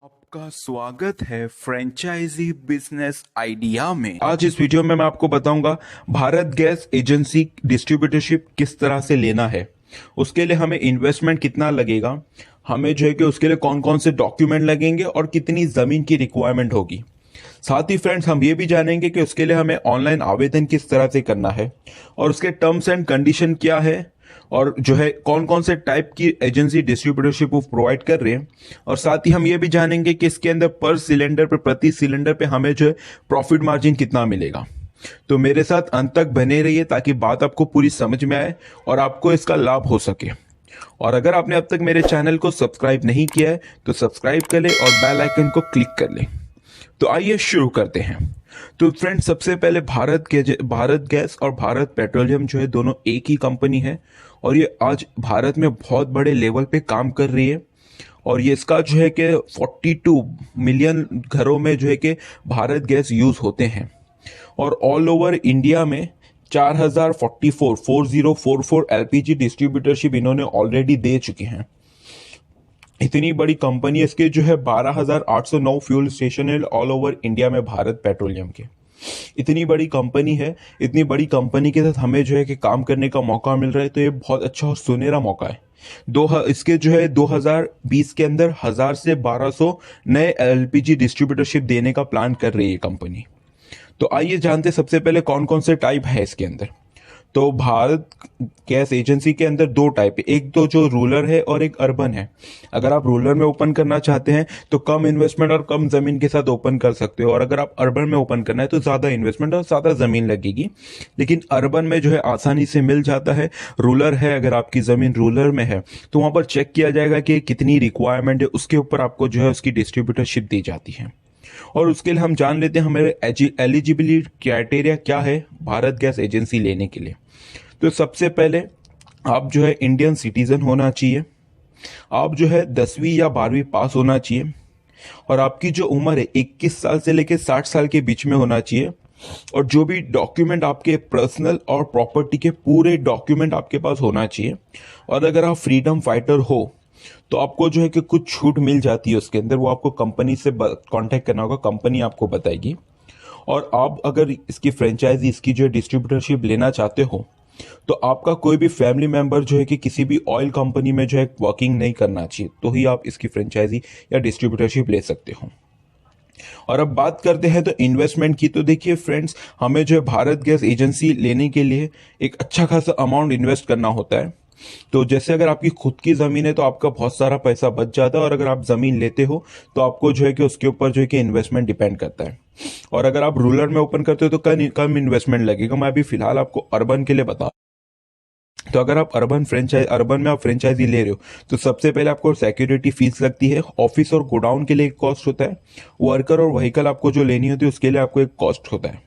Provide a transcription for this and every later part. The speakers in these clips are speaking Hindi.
आपका स्वागत है फ्रेंचाइजी बिजनेस आइडिया में। आज इस वीडियो में मैं आपको बताऊंगा भारत गैस एजेंसी डिस्ट्रीब्यूटरशिप किस तरह से लेना है, उसके लिए हमें इन्वेस्टमेंट कितना लगेगा, हमें जो है कि उसके लिए कौन कौन से डॉक्यूमेंट लगेंगे और कितनी जमीन की रिक्वायरमेंट होगी। साथ ही फ्रेंड्स हम ये भी जानेंगे कि उसके लिए हमें ऑनलाइन आवेदन किस तरह से करना है और उसके टर्म्स एंड कंडीशन क्या है और जो है कौन कौन से टाइप की एजेंसी डिस्ट्रीब्यूटरशिप वो प्रोवाइड कर रहे हैं। और साथ ही हम ये भी जानेंगे कि इसके अंदर पर सिलेंडर पे प्रति सिलेंडर पे हमें जो है प्रॉफिट मार्जिन कितना मिलेगा। तो मेरे साथ अंत तक बने रहिए ताकि बात आपको पूरी समझ में आए और आपको इसका लाभ हो सके। और अगर आपने अब तक मेरे चैनल को सब्सक्राइब नहीं किया है तो सब्सक्राइब कर ले और बेल आइकन को क्लिक कर ले। तो आइए शुरू करते हैं। तो फ्रेंड्स सबसे पहले भारत गैस और भारत पेट्रोलियम जो है दोनों एक ही कंपनी है और ये आज भारत में बहुत बड़े लेवल पे काम कर रही है। और ये इसका जो है कि 42 मिलियन घरों में जो है कि भारत गैस यूज होते हैं और ऑल ओवर इंडिया में 4044 एलपीजी डिस्ट्रीब्यूटरशिप इन्होंने ऑलरेडी दे चुके हैं। इतनी बड़ी कंपनी, इसके जो है 12,809 फ्यूल स्टेशन है ऑल ओवर इंडिया में भारत पेट्रोलियम के। इतनी बड़ी कंपनी है, इतनी बड़ी कंपनी के साथ हमें जो है कि काम करने का मौका मिल रहा है, तो ये बहुत अच्छा और सुनहरा मौका है। इसके जो है 2020 के अंदर 1000 से 1200 नए एलपीजी डिस्ट्रीब्यूटरशिप देने का प्लान कर रही है कंपनी। तो आइए जानते सबसे पहले कौन कौन से टाइप है इसके अंदर। तो भारत गैस एजेंसी के अंदर दो टाइप है, एक तो जो रूरल है और एक अर्बन है। अगर आप रूरल में ओपन करना चाहते हैं तो कम इन्वेस्टमेंट और कम जमीन के साथ ओपन कर सकते हो, और अगर आप अर्बन में ओपन करना है तो ज्यादा इन्वेस्टमेंट और ज्यादा जमीन लगेगी। लेकिन अर्बन में जो है आसानी से मिल जाता है। रूरल है, अगर आपकी जमीन रूरल में है तो वहां पर चेक किया जाएगा कि कितनी रिक्वायरमेंट है, उसके ऊपर आपको जो है उसकी डिस्ट्रीब्यूटरशिप दी जाती है। और उसके लिए हम जान लेते हैं हमारे एलिजिबिलिटी क्राइटेरिया क्या है भारत गैस एजेंसी लेने के लिए। तो सबसे पहले आप जो है इंडियन सिटीजन होना चाहिए, आप जो है 10वीं या 12वीं पास होना चाहिए और आपकी जो उम्र है 21 साल से लेकर 60 साल के बीच में होना चाहिए। और जो भी डॉक्यूमेंट आपके पर्सनल और प्रॉपर्टी के पूरे डॉक्यूमेंट आपके पास होना चाहिए। और अगर आप फ्रीडम फाइटर हो तो आपको जो है कि कुछ छूट मिल जाती है उसके अंदर, वो आपको कंपनी से कांटेक्ट करना होगा, कंपनी आपको बताएगी। और आप अगर इसकी फ्रेंचाइजी, इसकी जो डिस्ट्रीब्यूटरशिप लेना चाहते हो तो आपका कोई भी फैमिली मेंबर जो है कि किसी भी ऑयल कंपनी में जो है वर्किंग नहीं करना चाहिए, तो ही आप इसकी फ्रेंचाइजी या डिस्ट्रीब्यूटरशिप ले सकते हो। और अब बात करते हैं तो इन्वेस्टमेंट की। तो देखिए फ्रेंड्स, हमें जो है भारत गैस एजेंसी लेने के लिए एक अच्छा खासा अमाउंट इन्वेस्ट करना होता है। तो जैसे अगर आपकी खुद की जमीन है तो आपका बहुत सारा पैसा बच जाता है, और अगर आप जमीन लेते हो तो आपको जो है कि उसके ऊपर जो है कि इन्वेस्टमेंट डिपेंड करता है। और अगर आप रूरल में ओपन करते हो तो कम इन्वेस्टमेंट लगेगा। मैं अभी फिलहाल आपको अर्बन के लिए बता। तो अगर आप अर्बन में आप फ्रेंचाइजी ले रहे हो तो सबसे पहले आपको सिक्योरिटी फीस लगती है, ऑफिस और गोडाउन के लिए एक कॉस्ट होता है, वर्कर और व्हीकल आपको जो लेनी होती है उसके लिए आपको एक कॉस्ट होता है।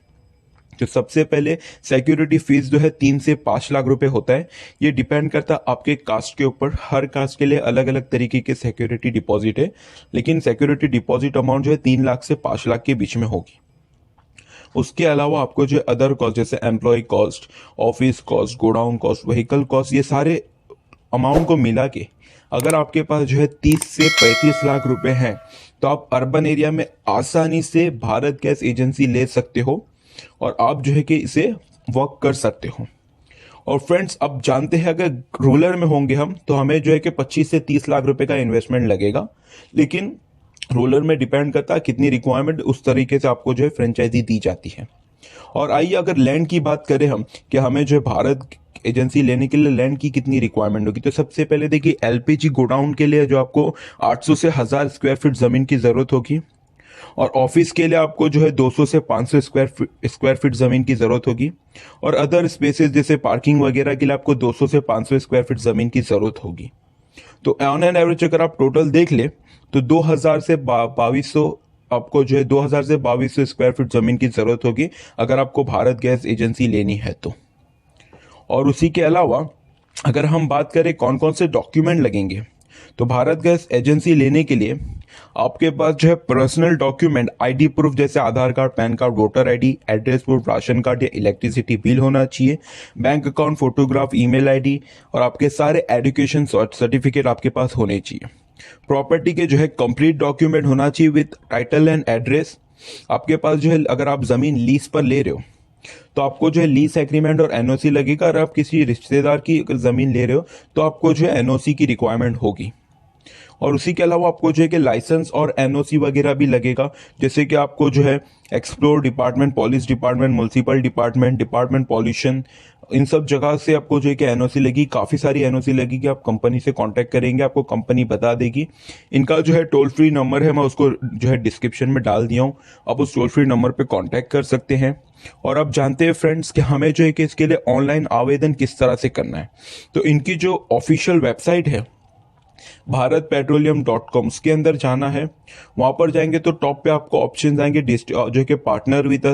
तो सबसे पहले सिक्योरिटी फीस जो है 3 से 5 लाख रुपए होता है। ये डिपेंड करता है आपके कास्ट के ऊपर, हर कास्ट के लिए अलग अलग तरीके के सिक्योरिटी डिपॉजिट है, लेकिन सिक्योरिटी डिपॉजिट अमाउंट जो है 3 लाख से 5 लाख के बीच में होगी। उसके अलावा आपको जो अदर कॉस्ट जैसे employ cost, office cost, godown cost, vehicle cost, ये सारे अमाउंट को मिला के अगर आपके पास जो है 30 से 35 लाख रुपए हैं तो आप अर्बन एरिया में आसानी से भारत गैस एजेंसी ले सकते हो और आप जो है कि इसे वर्क कर सकते हो। और फ्रेंड्स अब जानते हैं अगर रूरल में होंगे हम तो हमें जो है कि 25 से 30 लाख रुपए का इन्वेस्टमेंट लगेगा, लेकिन रूरल में डिपेंड करता है कितनी रिक्वायरमेंट, उस तरीके से आपको जो है फ्रेंचाइजी दी जाती है। और आइए अगर लैंड की बात करें हम कि हमें जो है भारत एजेंसी लेने के लिए लैंड की कितनी रिक्वायरमेंट होगी। तो सबसे पहले देखिए एलपीजी गोडाउन के लिए जो आपको 800 से 1000 स्क्वायर फीट जमीन की जरूरत होगी, और ऑफिस के लिए आपको जो है 200 से 500 स्क्वायर फीट जमीन की जरूरत होगी, और अदर स्पेसेस जैसे पार्किंग वगैरह के लिए आपको 200 से 500 स्क्वायर फीट जमीन की जरूरत होगी। तो ऑन एन एवरेज अगर आप टोटल देख ले तो 2000 से 2200 आपको जो है 2000 से 2200 स्क्वायर फीट जमीन की जरूरत होगी अगर आपको भारत गैस एजेंसी लेनी है तो। और उसी के अलावा अगर हम बात करें कौन कौन से डॉक्यूमेंट लगेंगे, तो भारत गैस एजेंसी लेने के लिए आपके पास जो है पर्सनल डॉक्यूमेंट, आईडी प्रूफ जैसे Aadhaar card, PAN card, voter ID, address proof, ration card या इलेक्ट्रिसिटी बिल होना चाहिए, bank account photograph, email ID, और आपके सारे एजुकेशन सर्टिफिकेट आपके पास होने चाहिए। प्रॉपर्टी के जो है कंप्लीट डॉक्यूमेंट होना चाहिए विद टाइटल एंड एड्रेस। आपके पास जो है अगर आप जमीन लीज पर ले रहे हो तो आपको जो है लीज एग्रीमेंट और एनओसी लगेगा। अगर आप किसी रिश्तेदार की अगर जमीन ले रहे हो तो आपको जो है एनओसी की रिक्वायरमेंट होगी। और उसी के अलावा आपको जो है कि लाइसेंस और एनओसी वगैरह भी लगेगा, जैसे कि आपको जो है explore department, police department, municipal department, department pollution, इन सब जगह से आपको जो है कि एनओसी लगी, काफ़ी सारी एनओसी लगेगी। आप कंपनी से कांटेक्ट करेंगे, आपको कंपनी बता देगी। इनका जो है टोल फ्री नंबर है, मैं उसको जो है डिस्क्रिप्शन में डाल दिया हूँ, आप उस टोल फ्री नंबर पे कांटेक्ट कर सकते हैं। और आप जानते हैं फ्रेंड्स कि हमें जो है कि इसके लिए ऑनलाइन आवेदन किस तरह से करना है। तो इनकी जो ऑफिशियल वेबसाइट है भारतपेट्रोलियम.com, उसके अंदर जाना है। वहां पर जाएंगे तो टॉप पे आपको ऑप्शन आएंगे जो है कि पार्टनर विद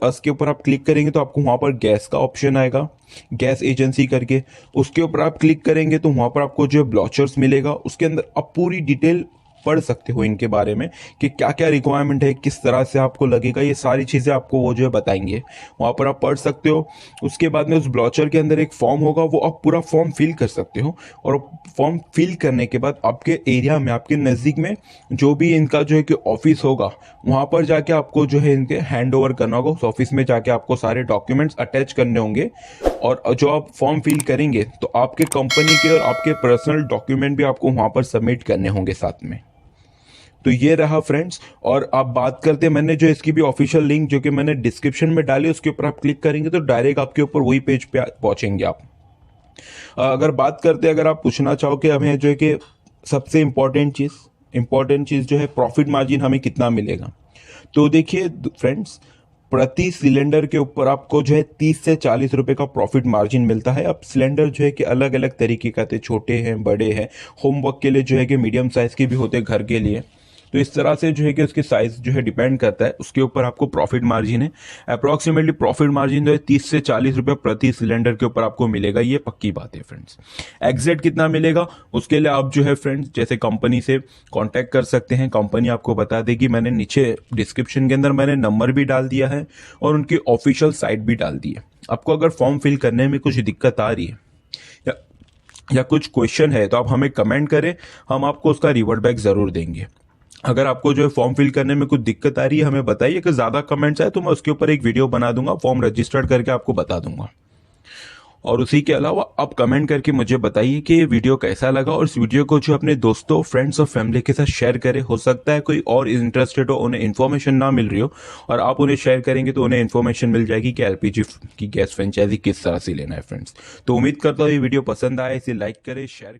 अस के ऊपर आप क्लिक करेंगे तो आपको वहां पर गैस का ऑप्शन आएगा, गैस एजेंसी करके। उसके ऊपर आप क्लिक करेंगे तो वहां पर आपको जो है ब्लॉचर्स मिलेगा, उसके अंदर आप पूरी डिटेल पढ़ सकते हो इनके बारे में कि क्या क्या रिक्वायरमेंट है, किस तरह से आपको लगेगा, ये सारी चीज़ें आपको वो जो है बताएंगे। वहाँ पर आप पढ़ सकते हो। उसके बाद में उस ब्लॉचर के अंदर एक फॉर्म होगा, वो आप पूरा फॉर्म फिल कर सकते हो। और फॉर्म फिल करने के बाद आपके एरिया में, आपके नज़दीक में जो भी इनका जो है कि ऑफिस होगा, वहाँ पर जाके आपको जो है इनके हैंड ओवर करना होगा। उस ऑफिस में जाके आपको सारे डॉक्यूमेंट्स अटैच करने होंगे। और जो आप फॉर्म फिल करेंगे तो आपके कंपनी के और आपके पर्सनल डॉक्यूमेंट भी आपको वहाँ पर सबमिट करने होंगे साथ में। तो ये रहा फ्रेंड्स। और आप बात करते हैं, मैंने जो इसकी भी ऑफिशियल लिंक जो कि मैंने डिस्क्रिप्शन में डाली, उसके ऊपर आप क्लिक करेंगे तो डायरेक्ट आपके ऊपर वही पेज पे पहुंचेंगे आप। अगर बात करते हैं, अगर आप पूछना चाहो कि हमें जो है कि सबसे इंपॉर्टेंट चीज़ जो है प्रॉफिट मार्जिन हमें कितना मिलेगा, तो देखिए फ्रेंड्स, प्रति सिलेंडर के ऊपर आपको जो है 30 से 40 रुपए का प्रॉफिट मार्जिन मिलता है। अब सिलेंडर जो है कि अलग अलग तरीके का थे, छोटे हैं, बड़े हैं, होमवर्क के लिए जो है कि मीडियम साइज के भी होते हैं, घर के लिए। तो इस तरह से जो है कि उसके साइज जो है डिपेंड करता है, उसके ऊपर आपको प्रॉफिट मार्जिन है। अप्रोक्सीमेटली प्रॉफिट मार्जिन जो है 30 से 40 रुपये प्रति सिलेंडर के ऊपर आपको मिलेगा, ये पक्की बात है फ्रेंड्स। एग्जैक्ट कितना मिलेगा उसके लिए आप जो है फ्रेंड्स जैसे कंपनी से कांटेक्ट कर सकते हैं, कंपनी आपको बता देगी। मैंने नीचे डिस्क्रिप्शन के अंदर मैंने नंबर भी डाल दिया है और उनकी ऑफिशियल साइट भी डाल दी है। आपको अगर फॉर्म फिल करने में कुछ दिक्कत आ रही है या कुछ क्वेश्चन है तो आप हमें कमेंट करें, हम आपको उसका रिवर्ट बैक जरूर देंगे। अगर आपको जो है फॉर्म फिल करने में कुछ दिक्कत आ रही है हमें बताइए, कि ज्यादा कमेंट्स आए तो मैं उसके ऊपर एक वीडियो बना दूंगा, फॉर्म रजिस्टर्ड करके आपको बता दूंगा। और उसी के अलावा आप कमेंट करके मुझे बताइए कि ये वीडियो कैसा लगा, और इस वीडियो को जो अपने दोस्तों, फ्रेंड्स और फैमिली के साथ शेयर करें। हो सकता है कोई और इंटरेस्टेड हो, उन्हें इन्फॉर्मेशन ना मिल रही हो, और आप उन्हें शेयर करेंगे तो उन्हें इन्फॉर्मेशन मिल जाएगी कि एलपीजी की गैस फ्रेंचाइजी किस तरह से लेना है फ्रेंड्स। तो उम्मीद करता हूँ ये वीडियो पसंद आए, इसे लाइक करें, शेयर